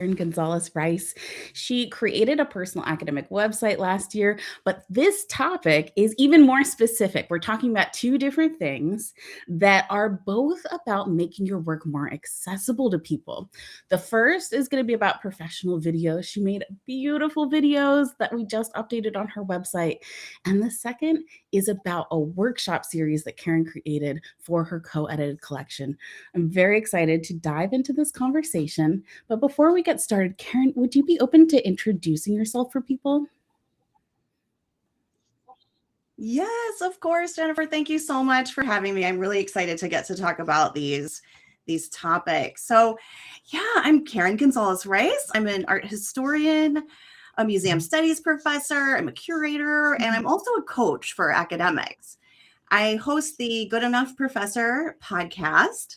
Karen Gonzalez Rice. She created a personal academic website last year, but this topic is even more specific. We're talking about two different things that are both about making your work more accessible to people. The first is going to be about professional videos. She made beautiful videos that we just updated on her website. And the second is about a workshop series that Karen created for her co edited collection. I'm very excited to dive into this conversation. But before we get started, Karen, would you be open to introducing yourself for people? Yes, of course, Jennifer. Thank you so much for having me. I'm really excited to get to talk about these topics. So, yeah, I'm Karen Gonzalez Rice. I'm an art historian, a museum studies professor, I'm a curator, and I'm also a coach for academics. I host the Good Enough Professor podcast.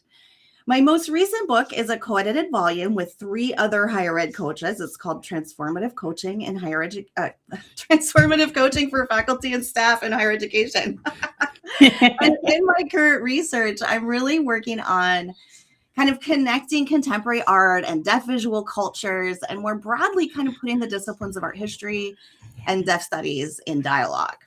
My most recent book is a co-edited volume with 3 other higher ed coaches. It's called Transformative Coaching in Transformative Coaching for Faculty and Staff in Higher Education. And in my current research, I'm really working on kind of connecting contemporary art and deaf visual cultures, and more broadly, kind of putting the disciplines of art history and deaf studies in dialogue.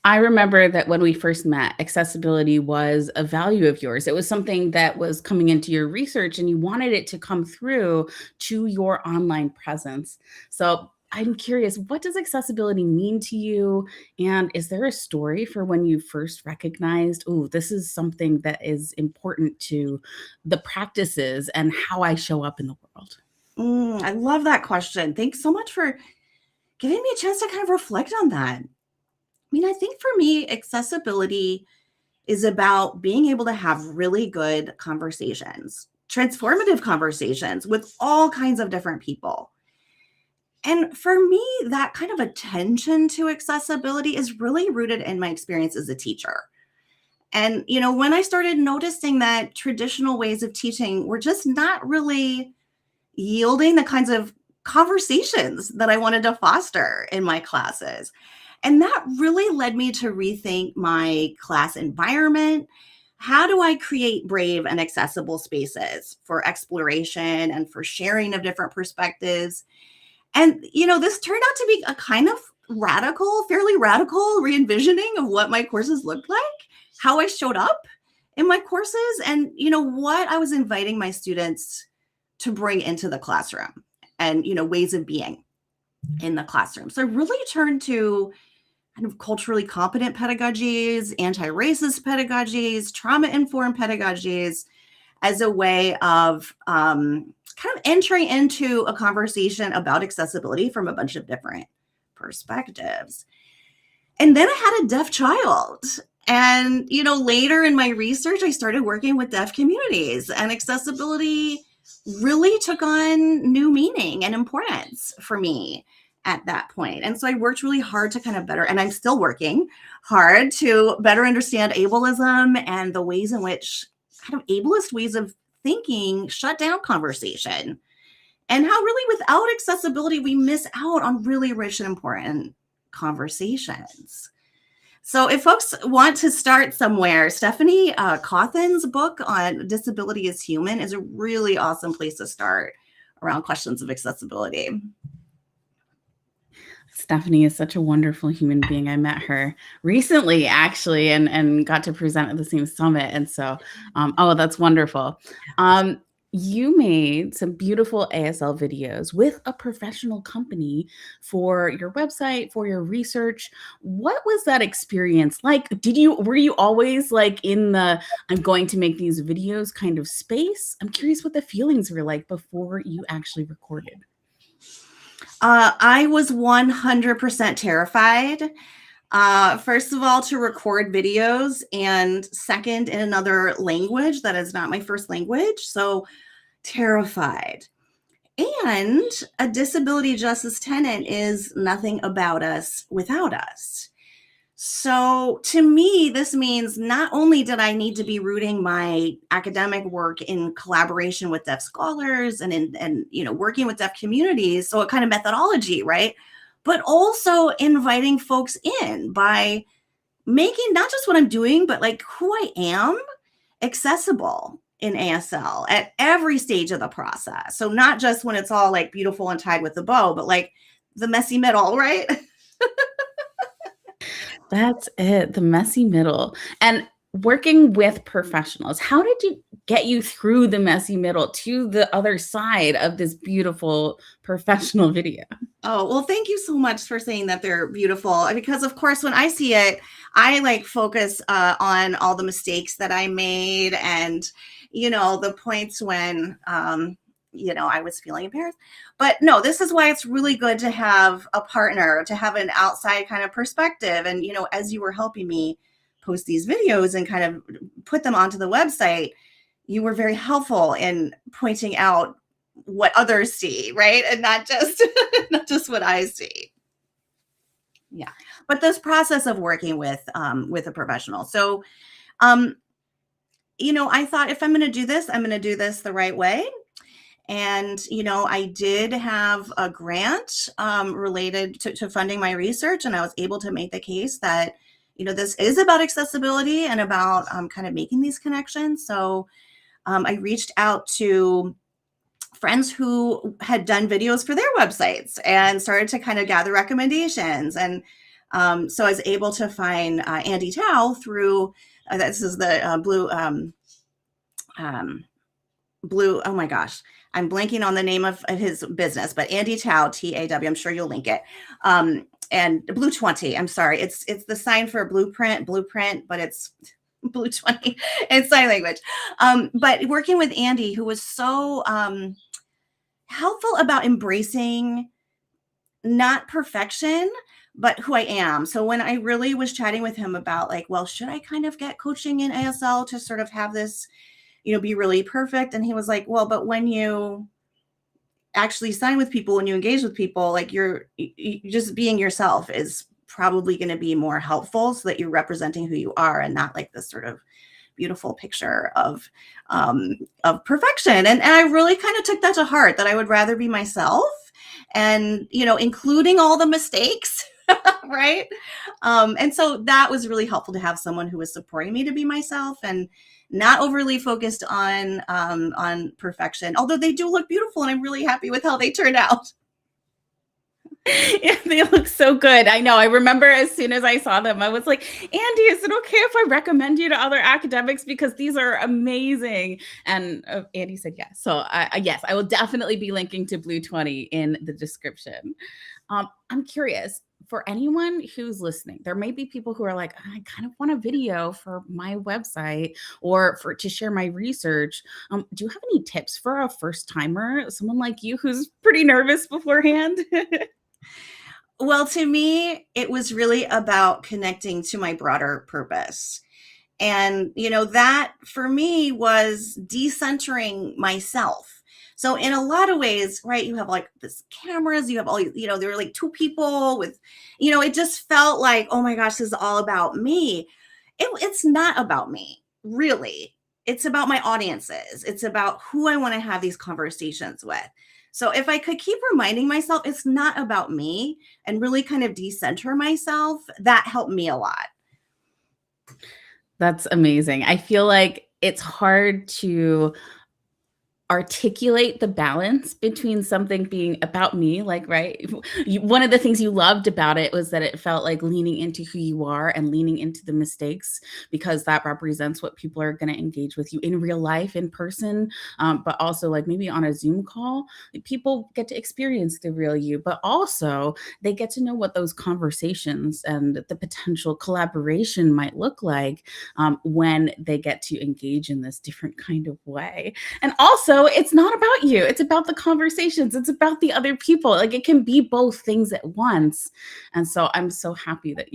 I remember that when we first met, accessibility was a value of yours. It was something that was coming into your research and you wanted it to come through to your online presence. So I'm curious, what does accessibility mean to you? And is there a story for when you first recognized, oh, this is something that is important to the practices and how I show up in the world? I love that question. Thanks so much for giving me a chance to kind of reflect on that. I think for me, accessibility is about being able to have really good conversations, transformative conversations with all kinds of different people. And for me, that kind of attention to accessibility is really rooted in my experience as a teacher. And, when I started noticing that traditional ways of teaching were just not really yielding the kinds of conversations that I wanted to foster in my classes. And that really led me to rethink my class environment. How do I create brave and accessible spaces for exploration and for sharing of different perspectives? And, this turned out to be a kind of fairly radical re-envisioning of what my courses looked like, how I showed up in my courses, and, what I was inviting my students to bring into the classroom and, ways of being in the classroom. So I really turned to kind of culturally competent pedagogies, anti-racist pedagogies, trauma-informed pedagogies as a way of kind of entering into a conversation about accessibility from a bunch of different perspectives. And then I had a deaf child. And, later in my research, I started working with deaf communities, and accessibility really took on new meaning and importance for me at that point. And so I worked really hard to kind of and I'm still working hard to better understand ableism and the ways in which kind of ableist ways of thinking shut down conversation, and how really without accessibility, we miss out on really rich and important conversations. So if folks want to start somewhere, Stephanie Cawthon's book on Disability is Human is a really awesome place to start around questions of accessibility. Stephanie is such a wonderful human being. I met her recently, actually, and got to present at the same summit. And so, that's wonderful. You made some beautiful ASL videos with a professional company for your website, for your research. What was that experience like? Were you always like in the, I'm going to make these videos kind of space? I'm curious what the feelings were like before you actually recorded. I was 100% terrified. First of all, to record videos, and second, in another language that is not my first language. So terrified. And a disability justice tenet is nothing about us without us. So to me, this means not only did I need to be rooting my academic work in collaboration with deaf scholars and working with deaf communities, so a kind of methodology, right? But also inviting folks in by making not just what I'm doing, but like who I am accessible in ASL at every stage of the process. So not just when it's all like beautiful and tied with a bow, but like the messy middle, right? That's it, the messy middle. And working with professionals, how did you get you through the messy middle to the other side of this beautiful professional video? Oh, well, thank you so much for saying that they're beautiful. Because of course, when I see it, I like focus on all the mistakes that I made and, the points when, I was feeling embarrassed. But no, this is why it's really good to have a partner, to have an outside kind of perspective. And, as you were helping me post these videos and kind of put them onto the website, you were very helpful in pointing out what others see, right? And not just not just what I see. Yeah. But this process of working with a professional. So I thought if I'm going to do this, I'm going to do this the right way. And, I did have a grant related to funding my research, and I was able to make the case that, this is about accessibility and about kind of making these connections. So I reached out to friends who had done videos for their websites and started to kind of gather recommendations. And so I was able to find Andy Tao through, this is the Blue, oh my gosh, I'm blanking on the name of his business, but Andy Tao, T-A-W, I'm sure you'll link it. And Blue 20, I'm sorry. It's the sign for blueprint, but it's Blue 20. It's sign language. But working with Andy, who was so helpful about embracing not perfection, but who I am. So when I really was chatting with him about like, well, should I kind of get coaching in ASL to sort of have this, be really perfect? And he was like, well, but when you actually sign with people, when you engage with people, like you just being yourself is probably going to be more helpful so that you're representing who you are and not like this sort of beautiful picture of perfection. And I really kind of took that to heart, that I would rather be myself and, including all the mistakes, right? And so that was really helpful to have someone who was supporting me to be myself and not overly focused on perfection, although they do look beautiful and I'm really happy with how they turned out. Yeah, they look so good. I know. I remember as soon as I saw them, I was like, Andy, is it okay if I recommend you to other academics? Because these are amazing. And Andy said yes. So yes, I will definitely be linking to Blue 20 in the description. I'm curious, for anyone who's listening, there may be people who are like, I kind of want a video for my website or to share my research. Do you have any tips for a first timer, someone like you who's pretty nervous beforehand? Well, to me, it was really about connecting to my broader purpose. And, that for me was decentering myself. So in a lot of ways, right, you have like this cameras, you have all, there were like two people with, it just felt like, oh my gosh, this is all about me. It's not about me, really. It's about my audiences. It's about who I want to have these conversations with. So if I could keep reminding myself it's not about me and really kind of decenter myself, that helped me a lot. That's amazing. I feel like it's hard to articulate the balance between something being about me, like, right? One of the things you loved about it was that it felt like leaning into who you are and leaning into the mistakes, because that represents what people are going to engage with you in real life, in person, but also like maybe on a Zoom call. People get to experience the real you, but also they get to know what those conversations and the potential collaboration might look like when they get to engage in this different kind of way. And also, it's not about you. It's about the conversations. It's about the other people. Like, it can be both things at once. And so I'm so happy that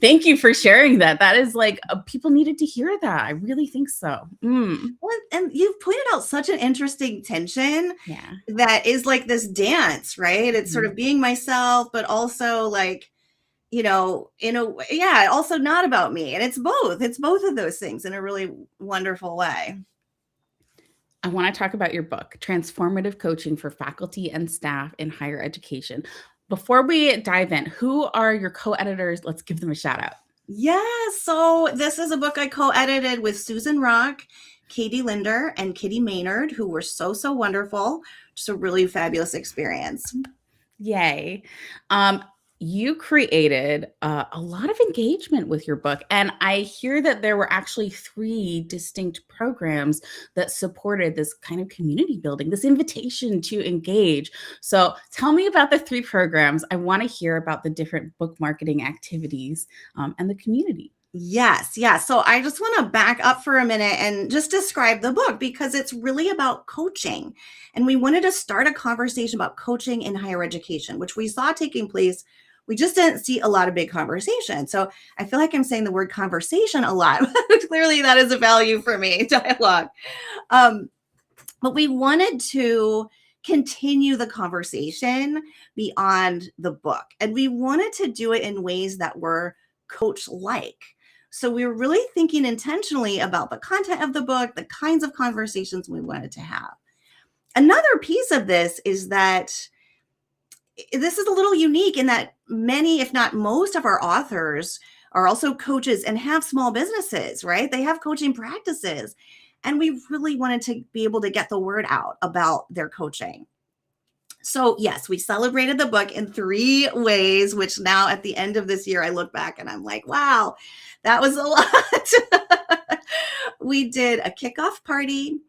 thank you for sharing that. That is like, people needed to hear that. I really think so. Well, and you've pointed out such an interesting tension that is like this dance, right? It's sort of being myself, but also like, also not about me. And it's both of those things in a really wonderful way. I want to talk about your book, Transformative Coaching for Faculty and Staff in Higher Education. Before we dive in, who are your co-editors? Let's give them a shout out. Yeah, so this is a book I co-edited with Susan Hrach Katie Linder and Kitty Maynard, who were so, so wonderful. Just a really fabulous experience. Yay. You created a lot of engagement with your book. And I hear that there were actually 3 distinct programs that supported this kind of community building, this invitation to engage. So tell me about the 3 programs. I want to hear about the different book marketing activities and the community. Yes, yes. So I just want to back up for a minute and just describe the book because it's really about coaching. And we wanted to start a conversation about coaching in higher education, which we saw taking place. We just didn't see a lot of big conversation. So I feel like I'm saying the word conversation a lot. Clearly, that is a value for me, dialogue. But we wanted to continue the conversation beyond the book. And we wanted to do it in ways that were coach-like. So we were really thinking intentionally about the content of the book, the kinds of conversations we wanted to have. Another piece of this is that this is a little unique in that many, if not most of our authors are also coaches and have small businesses, right? They have coaching practices. And we really wanted to be able to get the word out about their coaching. So yes, we celebrated the book in 3 ways, which now at the end of this year, I look back and I'm like, wow, that was a lot. We did a kickoff party.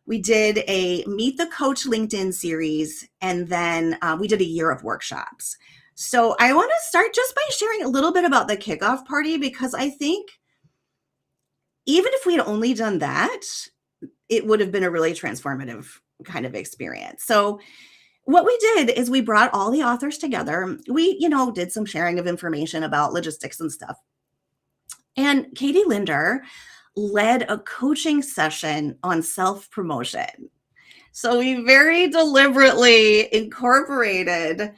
We did a Meet the Coach LinkedIn series, and then we did a year of workshops. So I want to start just by sharing a little bit about the kickoff party, because I think even if we had only done that, it would have been a really transformative kind of experience. So what we did is we brought all the authors together. We, did some sharing of information about logistics and stuff. And Katie Linder led a coaching session on self-promotion. So we very deliberately incorporated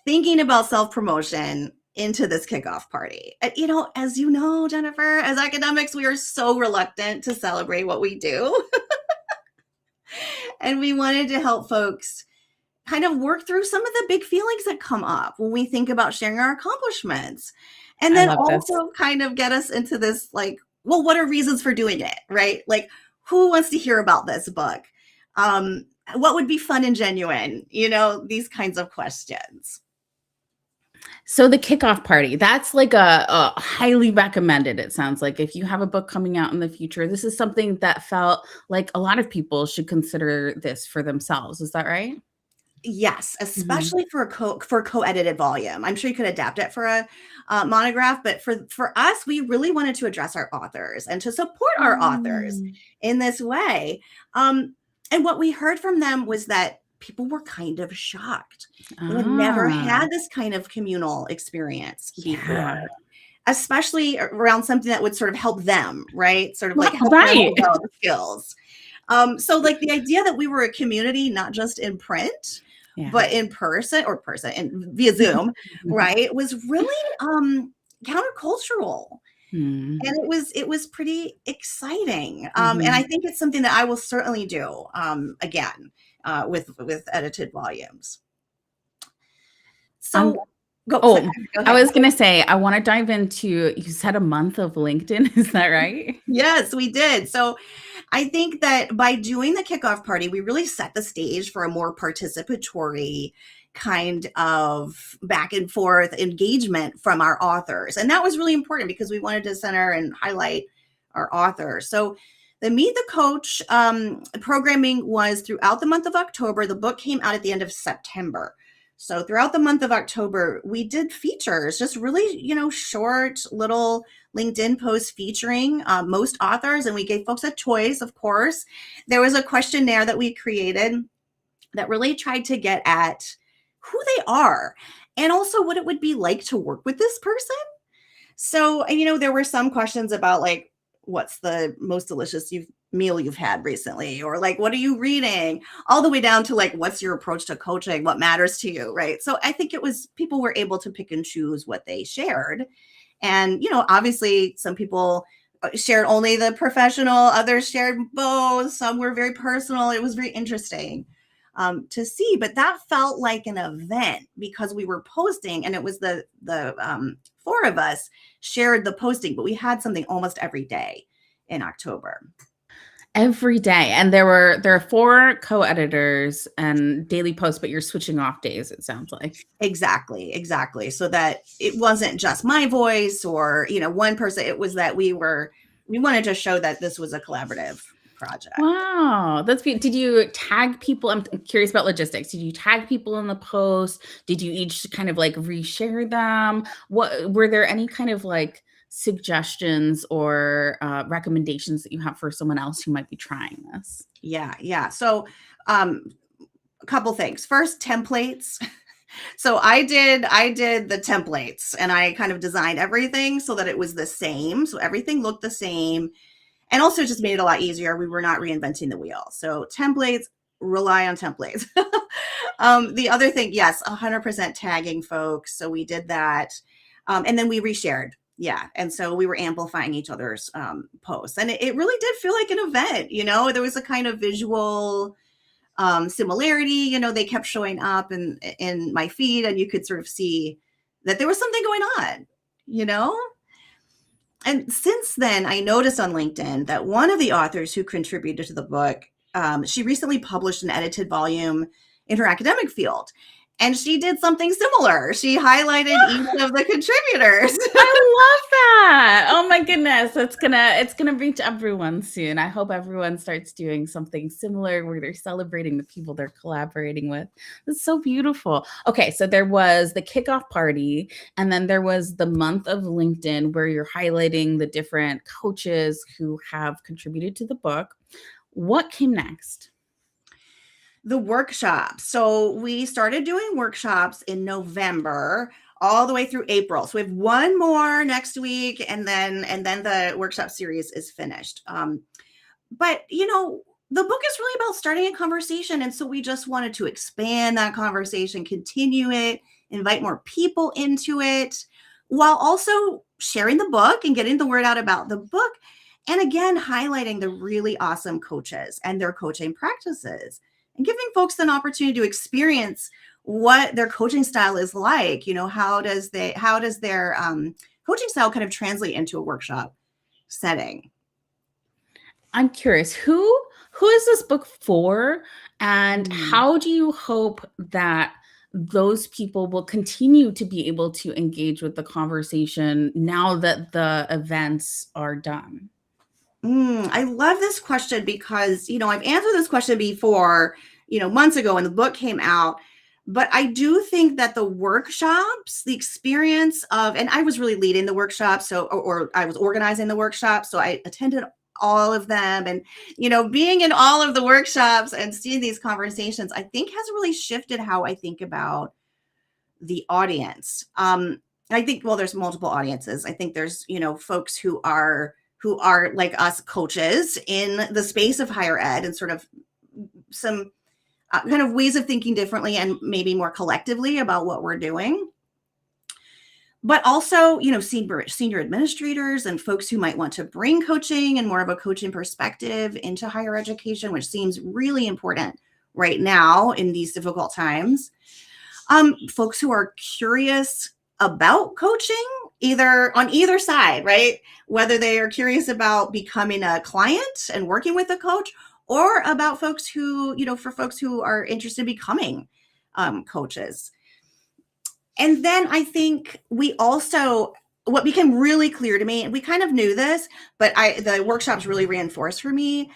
thinking about self-promotion into this kickoff party. As you know, Jennifer, as academics, we are so reluctant to celebrate what we do. And we wanted to help folks kind of work through some of the big feelings that come up when we think about sharing our accomplishments. And then also kind of get us into this, like, well, what are reasons for doing it, right? Like, who wants to hear about this book? What would be fun and genuine? These kinds of questions. So the kickoff party, that's like a highly recommended, it sounds like. If you have a book coming out in the future, this is something that felt like a lot of people should consider this for themselves. Is that right? Yes, especially for co-edited volume. I'm sure you could adapt it for a monograph, but for us, we really wanted to address our authors and to support our authors in this way. And what we heard from them was that people were kind of shocked. They had never had this kind of communal experience before, especially around something that would sort of help them, right? Sort of like help them develop skills. So like the idea that we were a community, not just in print, but in person and via Zoom, right, was really countercultural. And it was pretty exciting. And I think it's something that I will certainly do again with edited volumes. So I was going to say, I want to dive into, you said a month of LinkedIn. Is that right? Yes, we did. So I think that by doing the kickoff party, we really set the stage for a more participatory kind of back and forth engagement from our authors. And that was really important because we wanted to center and highlight our authors. So the Meet the Coach programming was throughout the month of October. The book came out at the end of September. So throughout the month of October, we did features, just really, short little LinkedIn posts featuring most authors. And we gave folks a choice, of course. There was a questionnaire that we created that really tried to get at who they are and also what it would be like to work with this person. So, there were some questions about like, what's the most delicious meal you've had recently? Or like, what are you reading? All the way down to like, what's your approach to coaching? What matters to you, right? So I think people were able to pick and choose what they shared. And, obviously some people shared only the professional, others shared both. Some were very personal. It was very interesting to see, but that felt like an event because we were posting and it was the 4 of us shared the posting, but we had something almost every day in October. Every day. And there are 4 co-editors and daily posts, but you're switching off days, it sounds like. Exactly. So that it wasn't just my voice or, one person. It was that we wanted to show that this was a collaborative project. Wow, that's did you tag people? I'm curious about logistics. Did you tag people in the post? Did you each kind of like reshare them? What were there any kind of like suggestions or recommendations that you have for someone else who might be trying this? Yeah. So, a couple things. First, templates. So I did the templates and I kind of designed everything so that it was the same. So everything looked the same. And also just made it a lot easier. We were not reinventing the wheel. So templates, rely on templates. The other thing, yes, 100% tagging folks. So we did that. And then we reshared. Yeah. And so we were amplifying each other's posts. And it really did feel like an event. There was a kind of visual similarity. They kept showing up in my feed and you could sort of see that there was something going on. And since then, I noticed on LinkedIn that one of the authors who contributed to the book, she recently published an edited volume in her academic field. And she did something similar. She highlighted each of the contributors. I love that. Oh my goodness. It's gonna reach everyone soon. I hope everyone starts doing something similar where they're celebrating the people they're collaborating with. It's so beautiful. Okay, so there was the kickoff party, and then there was the month of LinkedIn where you're highlighting the different coaches who have contributed to the book. What came next? The workshops. So we started doing workshops in November all the way through April. So we have one more next week, and then the workshop series is finished. But the book is really about starting a conversation, and so we just wanted to expand that conversation, continue it, invite more people into it, while also sharing the book and getting the word out about the book, and again highlighting the really awesome coaches and their coaching practices. And giving folks an opportunity to experience what their coaching style is like. How does their coaching style kind of translate into a workshop setting? I'm curious, who is this book for, and how do you hope that those people will continue to be able to engage with the conversation now that the events are done? I love this question because, I've answered this question before, months ago when the book came out. But I do think that the workshops, the experience of, and I was really leading the workshop, or I was organizing the workshop. So I attended all of them, and, being in all of the workshops and seeing these conversations, I think has really shifted how I think about the audience. I think, well, there's multiple audiences. I think there's, folks who are like us, coaches in the space of higher ed, and sort of some kind of ways of thinking differently and maybe more collectively about what we're doing. But also, senior administrators and folks who might want to bring coaching and more of a coaching perspective into higher education, which seems really important right now in these difficult times. Folks who are curious about coaching, on either side, right? Whether they are curious about becoming a client and working with a coach, or about folks who, for folks who are interested in becoming coaches. And then I think what became really clear to me, and we kind of knew this, but the workshops really reinforced for me,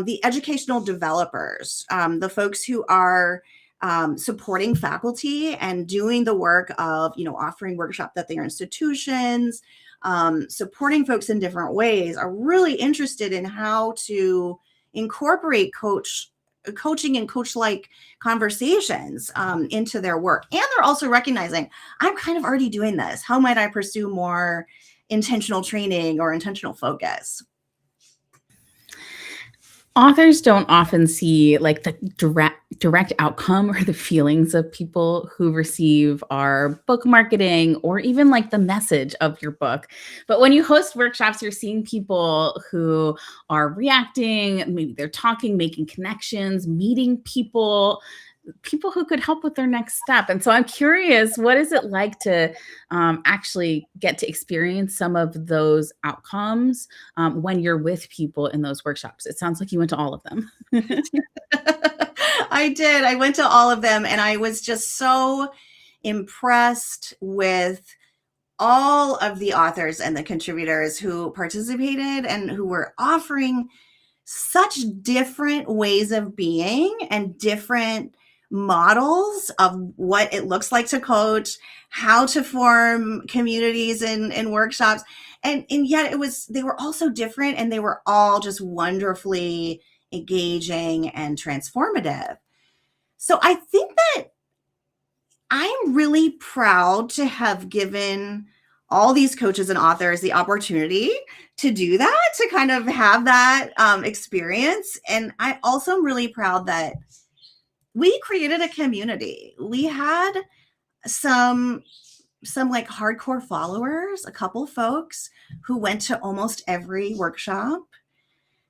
the educational developers, the folks who are supporting faculty and doing the work of, offering workshops at their institutions, supporting folks in different ways, are really interested in how to incorporate coaching and coach-like conversations into their work. And they're also recognizing, I'm kind of already doing this. How might I pursue more intentional training or intentional focus? Authors don't often see like the direct outcome or the feelings of people who receive our book marketing or even like the message of your book. But when you host workshops, you're seeing people who are reacting, maybe they're talking, making connections, meeting people. people who could help with their next step. And so I'm curious, what is it like to actually get to experience some of those outcomes when you're with people in those workshops? It sounds like you went to all of them. I did. I went to all of them, and I was just so impressed with all of the authors and the contributors who participated and who were offering such different ways of being and different models of what it looks like to coach, how to form communities in workshops. And yet they were all so different, and they were all just wonderfully engaging and transformative. So I think that I'm really proud to have given all these coaches and authors the opportunity to do that, to kind of have that experience. And I also am really proud that we created a community. We had some like hardcore followers, a couple folks who went to almost every workshop.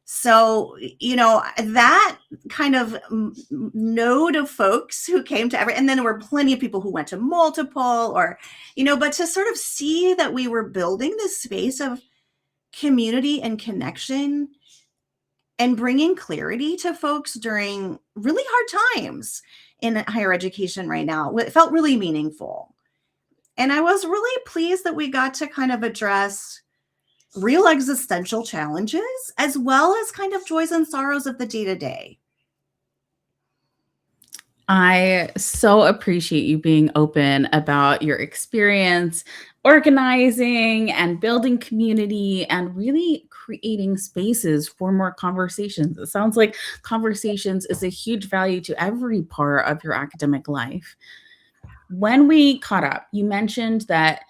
So, that kind of node of folks who came to and then there were plenty of people who went to multiple but to sort of see that we were building this space of community and connection and bringing clarity to folks during really hard times in higher education right now, it felt really meaningful. And I was really pleased that we got to kind of address real existential challenges, as well as kind of joys and sorrows of the day-to-day. I so appreciate you being open about your experience organizing and building community and really creating spaces for more conversations. It sounds like conversations is a huge value to every part of your academic life. When we caught up, you mentioned that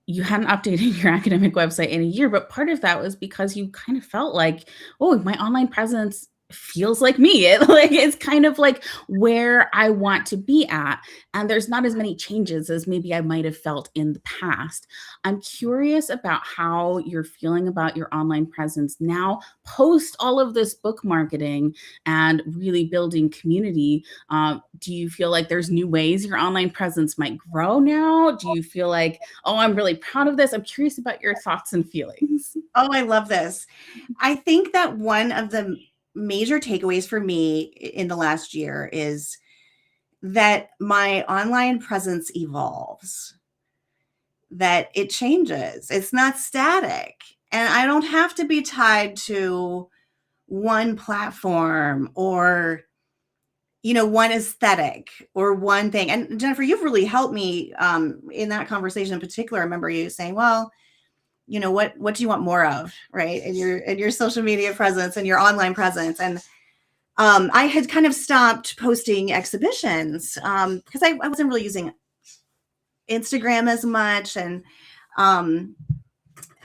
you hadn't updated your academic website in a year, but part of that was because you kind of felt like, oh, my online presence feels like me. It's kind of like where I want to be at. And there's not as many changes as maybe I might have felt in the past. I'm curious about how you're feeling about your online presence now, post all of this book marketing and really building community. Do you feel like there's new ways your online presence might grow now? Do you feel like, oh, I'm really proud of this? I'm curious about your thoughts and feelings. Oh, I love this. I think that one of the major takeaways for me in the last year is that my online presence evolves, that it changes. It's not static. And I don't have to be tied to one platform or, one aesthetic or one thing. And Jennifer, you've really helped me in that conversation in particular. I remember you saying, well, what do you want more of, right? In your social media presence and your online presence. And I had kind of stopped posting exhibitions because I wasn't really using Instagram as much. And,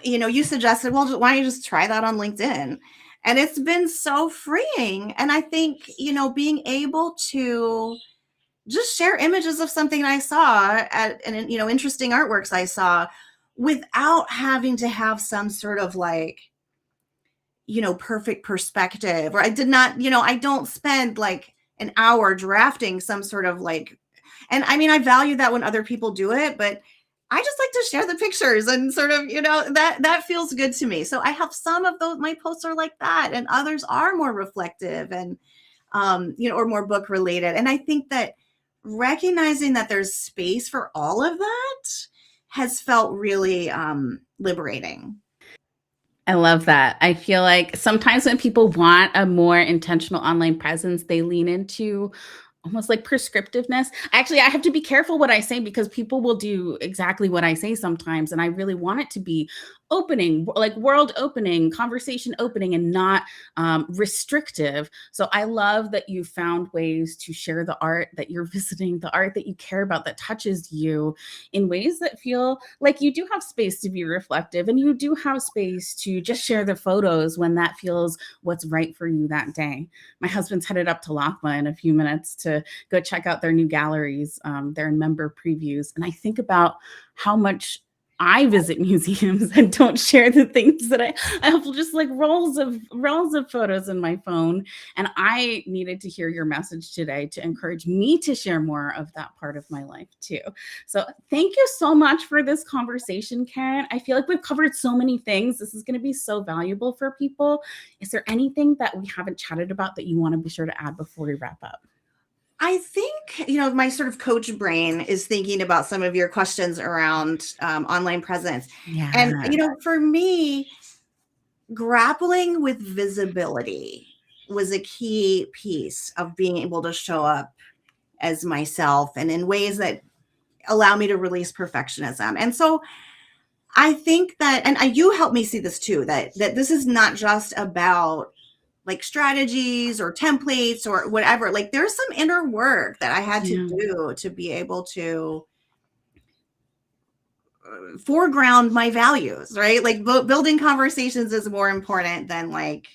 you suggested, well, why don't you just try that on LinkedIn? And it's been so freeing. And I think, being able to just share images of something I saw and interesting artworks I saw without having to have some sort of perfect perspective, or I did not, I don't spend like an hour drafting some sort of and I mean, I value that when other people do it, but I just like to share the pictures and sort of, that feels good to me. So I have some of those, my posts are like that, and others are more reflective and, or more book related. And I think that recognizing that there's space for all of that has felt really liberating. I love that. I feel like sometimes when people want a more intentional online presence, they lean into almost like prescriptiveness. Actually, I have to be careful what I say because people will do exactly what I say sometimes. And I really want it to be opening, like world opening, conversation opening, and not restrictive. So I love that you found ways to share the art that you're visiting, the art that you care about, that touches you in ways that feel like you do have space to be reflective, and you do have space to just share the photos when that feels what's right for you that day. My husband's headed up to LACMA in a few minutes to go check out their new galleries, their member previews. And I think about how much I visit museums and don't share the things that I have just like rolls of photos in my phone. And I needed to hear your message today to encourage me to share more of that part of my life too. So thank you so much for this conversation, Karen. I feel like we've covered so many things. This is going to be so valuable for people. Is there anything that we haven't chatted about that you want to be sure to add before we wrap up? I think, my sort of coach brain is thinking about some of your questions around online presence. And, Yeah. for me, grappling with visibility was a key piece of being able to show up as myself and in ways that allow me to release perfectionism. And so I think that, and you helped me see this too, that this is not just about like strategies or templates or whatever. Like there's some inner work that I had to Yeah. do to be able to foreground my values, right? Like building conversations is more important than like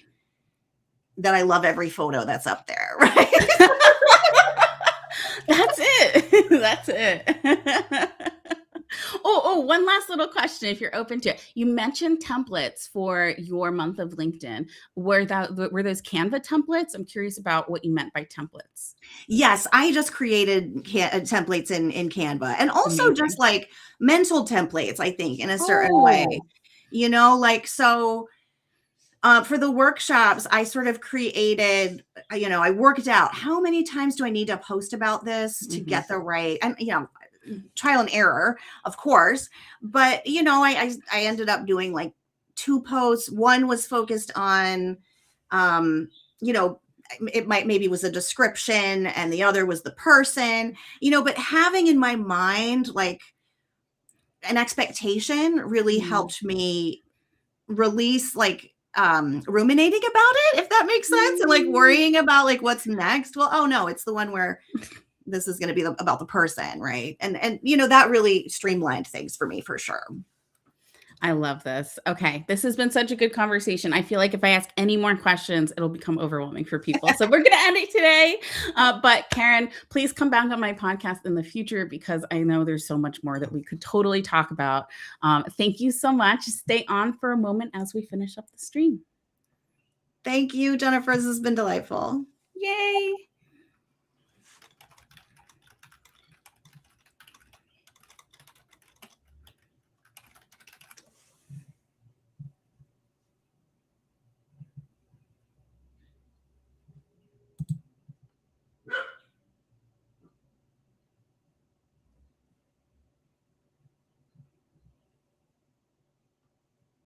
that I love every photo that's up there, right? That's it. That's it. One last little question if you're open to it. You mentioned templates for your month of LinkedIn. Were those Canva templates? I'm curious about what you meant by templates. Yes, I just created templates in Canva, and also just Amazing. like mental templates, I think, in a certain way. Oh. Like so for the workshops, I sort of created, I worked out how many times do I need to post about this to Mhm. get the right, and trial and error, of course. But I ended up doing like 2 posts. One was focused on, you know, it maybe was a description, and the other was the person. But having in my mind like an expectation really Yeah. helped me release like ruminating about it, if that makes sense, and like Mm. worrying about like what's next. Well, oh no, it's the one where this is going to be about the person, right? And that really streamlined things for me for sure. I love this. Okay. This has been such a good conversation. I feel like if I ask any more questions, it'll become overwhelming for people. So we're going to end it today. But Karen, please come back on my podcast in the future because I know there's so much more that we could totally talk about. Thank you so much. Stay on for a moment as we finish up the stream. Thank you, Jennifer. This has been delightful. Yay.